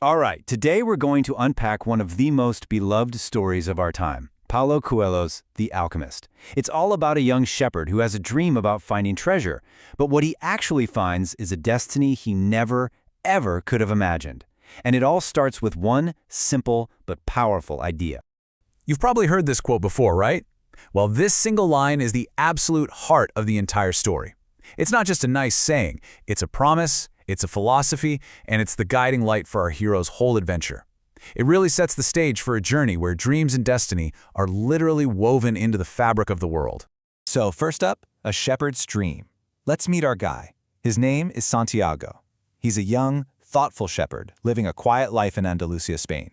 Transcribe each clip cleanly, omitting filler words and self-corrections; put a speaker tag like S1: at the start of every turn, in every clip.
S1: All right, today we're going to unpack one of the most beloved stories of our time, Paulo Coelho's The Alchemist. It's all about a young shepherd who has a dream about finding treasure, but what he actually finds is a destiny he never, ever could have imagined. And it all starts with one simple but powerful idea.
S2: You've probably heard this quote before, right? Well, this single line is the absolute heart of the entire story. It's not just a nice saying, it's a promise, it's a philosophy, and it's the guiding light for our hero's whole adventure. It really sets the stage for a journey where dreams and destiny are literally woven into the fabric of the world.
S3: So first up, a shepherd's dream. Let's meet our guy. His name is Santiago. He's a young, thoughtful shepherd living a quiet life in Andalusia, Spain.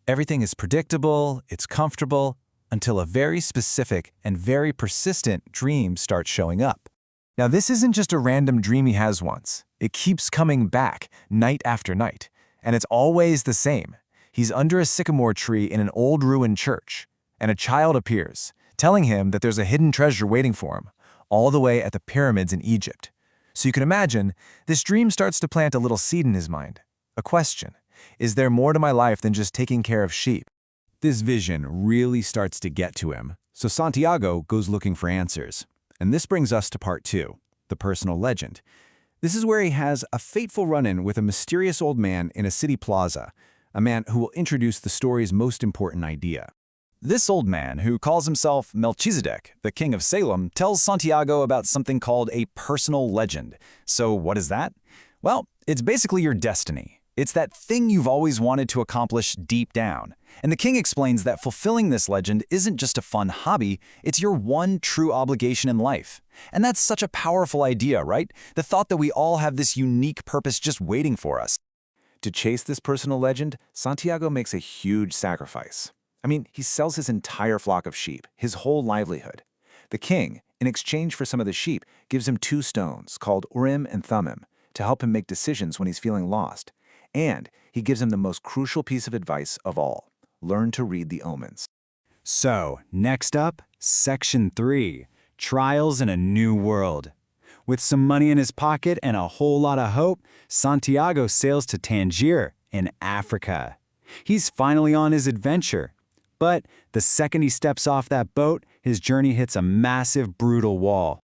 S3: Everything is predictable, it's comfortable, until a very specific and very persistent dream starts showing up. Now, this isn't just a random dream he has once. It keeps coming back, night after night, and it's always the same. He's under a sycamore tree in an old ruined church, and a child appears, telling him that there's a hidden treasure waiting for him, all the way at the pyramids in Egypt. So you can imagine, this dream starts to plant a little seed in his mind. A question: is there more to my life than just taking care of sheep?
S4: This vision really starts to get to him, so Santiago goes looking for answers. And this brings us to part 2, the personal legend. This is where he has a fateful run-in with a mysterious old man in a city plaza, a man who will introduce the story's most important idea.
S1: This old man, who calls himself Melchizedek, the king of Salem, tells Santiago about something called a personal legend. So what is that? Well, it's basically your destiny. It's that thing you've always wanted to accomplish deep down. And the king explains that fulfilling this legend isn't just a fun hobby, it's your one true obligation in life. And that's such a powerful idea, right? The thought that we all have this unique purpose just waiting for us.
S3: To chase this personal legend, Santiago makes a huge sacrifice. He sells his entire flock of sheep, his whole livelihood. The king, in exchange for some of the sheep, gives him 2 stones called Urim and Thummim to help him make decisions when he's feeling lost. And he gives him the most crucial piece of advice of all: learn to read the omens.
S1: So, next up, Section 3, Trials in a New World. With some money in his pocket and a whole lot of hope, Santiago sails to Tangier in Africa. He's finally on his adventure. But the second he steps off that boat, his journey hits a massive, brutal wall.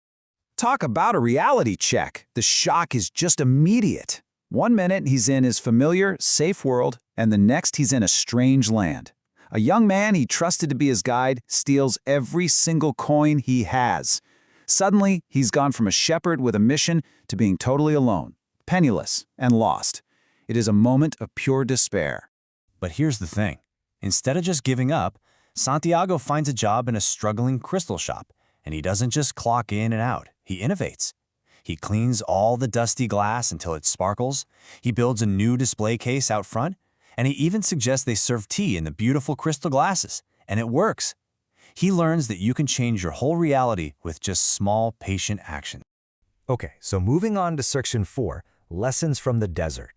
S2: Talk about a reality check. The shock is just immediate. One minute he's in his familiar, safe world, and the next he's in a strange land. A young man he trusted to be his guide steals every single coin he has. Suddenly, he's gone from a shepherd with a mission to being totally alone, penniless, and lost. It is a moment of pure despair.
S5: But here's the thing. Instead of just giving up, Santiago finds a job in a struggling crystal shop, and he doesn't just clock in and out, he innovates. He cleans all the dusty glass until it sparkles, he builds a new display case out front, and he even suggests they serve tea in the beautiful crystal glasses, and it works. He learns that you can change your whole reality with just small, patient action.
S6: Okay, so moving on to Section 4, Lessons from the Desert.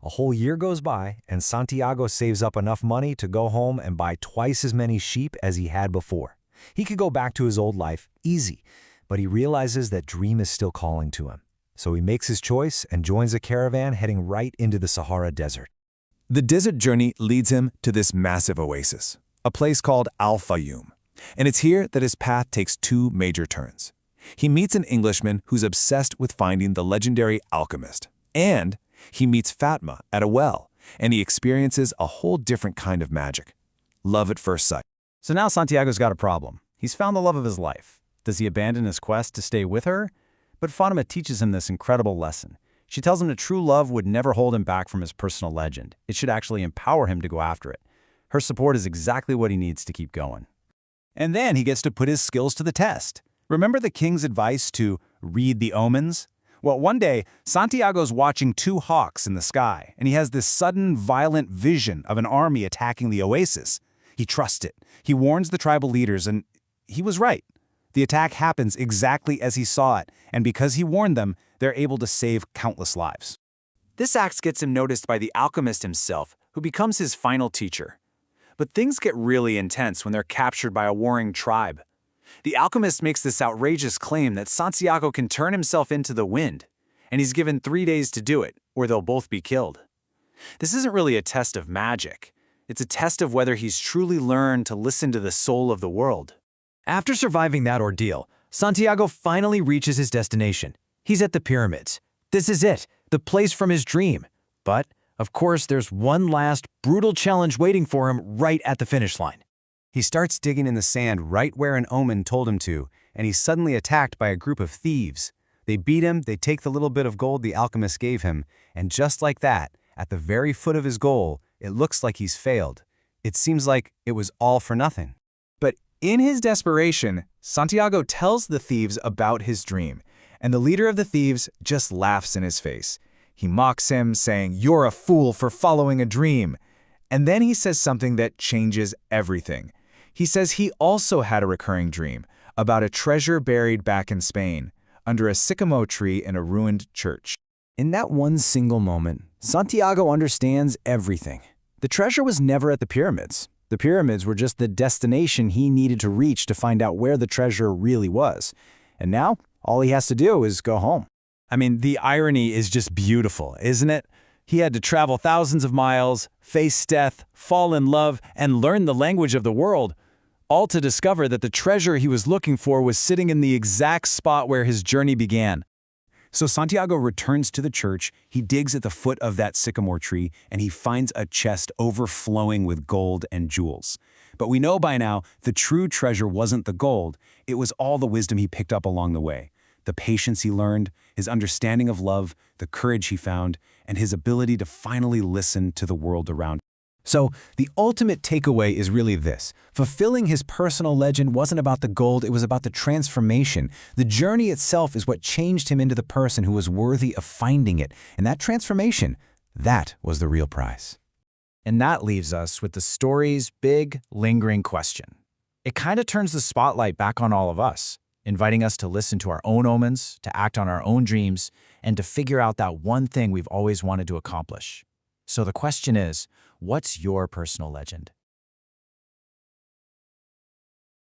S6: A whole year goes by, and Santiago saves up enough money to go home and buy twice as many sheep as he had before. He could go back to his old life, easy, but he realizes that dream is still calling to him. So he makes his choice and joins a caravan heading right into the Sahara Desert.
S3: The desert journey leads him to this massive oasis, a place called Al-Fayoum. And it's here that his path takes 2 major turns. He meets an Englishman who's obsessed with finding the legendary Alchemist. And he meets Fatma at a well, and he experiences a whole different kind of magic. Love at first sight.
S1: So now Santiago's got a problem. He's found the love of his life. Does he abandon his quest to stay with her? But Fatima teaches him this incredible lesson. She tells him that true love would never hold him back from his personal legend. It should actually empower him to go after it. Her support is exactly what he needs to keep going. And then he gets to put his skills to the test. Remember the king's advice to read the omens? Well, one day, Santiago's watching 2 hawks in the sky, and he has this sudden, violent vision of an army attacking the oasis. He trusts it. He warns the tribal leaders, and he was right. The attack happens exactly as he saw it, and because he warned them, they're able to save countless lives. This act gets him noticed by the alchemist himself, who becomes his final teacher. But things get really intense when they're captured by a warring tribe. The alchemist makes this outrageous claim that Santiago can turn himself into the wind, and he's given 3 days to do it, or they'll both be killed.
S3: This isn't really a test of magic. It's a test of whether he's truly learned to listen to the soul of the world.
S1: After surviving that ordeal, Santiago finally reaches his destination. He's at the pyramids. This is it, the place from his dream. But, of course, there's one last brutal challenge waiting for him right at the finish line.
S3: He starts digging in the sand right where an omen told him to, and he's suddenly attacked by a group of thieves. They beat him, they take the little bit of gold the alchemist gave him, and just like that, at the very foot of his goal, it looks like he's failed. It seems like it was all for nothing. But in his desperation, Santiago tells the thieves about his dream, and the leader of the thieves just laughs in his face. He mocks him, saying, "You're a fool for following a dream." And then he says something that changes everything. He says he also had a recurring dream about a treasure buried back in Spain, under a sycamore tree in a ruined church.
S2: In that one single moment, Santiago understands everything. The treasure was never at the pyramids. The pyramids were just the destination he needed to reach to find out where the treasure really was. And now, all he has to do is go home.
S1: I mean, the irony is just beautiful, isn't it? He had to travel thousands of miles, face death, fall in love, and learn the language of the world, all to discover that the treasure he was looking for was sitting in the exact spot where his journey began.
S3: So Santiago returns to the church, he digs at the foot of that sycamore tree, and he finds a chest overflowing with gold and jewels. But we know by now the true treasure wasn't the gold, it was all the wisdom he picked up along the way. The patience he learned, his understanding of love, the courage he found, and his ability to finally listen to the world around him. So, the ultimate takeaway is really this. Fulfilling his personal legend wasn't about the gold, it was about the transformation. The journey itself is what changed him into the person who was worthy of finding it. And that transformation, that was the real prize.
S1: And that leaves us with the story's big, lingering question. It kind of turns the spotlight back on all of us, inviting us to listen to our own omens, to act on our own dreams, and to figure out that one thing we've always wanted to accomplish. So the question is, what's your personal legend?